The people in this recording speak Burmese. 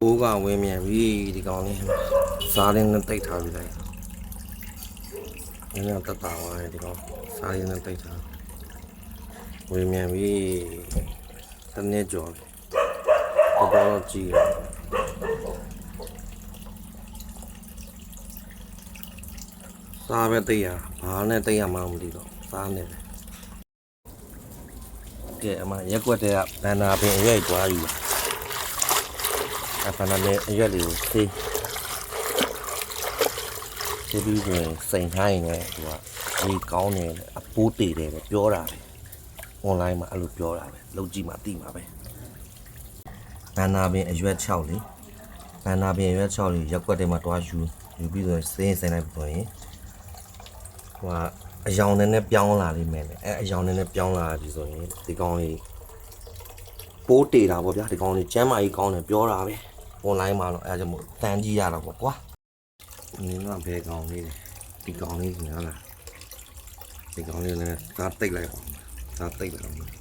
ဘိုးကဝင်းမြန်ပြီဒီကောင်လေးစားရင်းနဲ့တိတ်ထားပြီလိုက်နည်းတက်တာပါလေဒီကောင်စားရင်းနဲ့တိတ်ထားဝင်းမြန်ပြီတစ်နှစ်ကျော်တော်တော်ကြည့်စားပဲတိတ်ရဘာနဲ့တိတ်ရမှမသိတော့စားနေတယ်ကဲအမရက်ွက်တဲ့ကဘန်နာပင်အရွက်သွားပြီဘန်နာပင်အရွက်လေးကိုသေးပြီးဆိုရင်စိန်ထားရင်လည်းသူကဒီကောင်းတယ်အပိုးတည်တယ်ပြောတာပဲ online မှာအဲ့လိုပြောတာပဲလောက်ကြည့်မှသိမှာပဲဘန်နာပင်အရွက်6လေဘန်နာပင်အရွက်6လေးရက်ွက်တဲ့မှာတွားယူပြီးဆိုရင်စိန်လိုက်ဆိုရင်ဟိုအယောင်နဲ့ပြောင်းလာလိမ့်မယ်လေအဲအယောင်နဲ့ပြောင်းလာပြီဆိုရင်ဒီကောင်းလေးပိုးတည်တာပေါ့ဗျာဒီကောင်းလေးကျမ်းမာကြီးကောင်းတယ်ပြောတာပဲ online မှာတော့အဲဒါကြောင့်မို့တန်းကြည့်ရတာပေါ့ကွာနင်းကဘယ်ကောင်းလေးလဲဒီကောင်းလေးညာလားဒီကောင်းလေးလည်းသာတိတ်လိုက်အောင်သာတိတ်လိုက်အောင်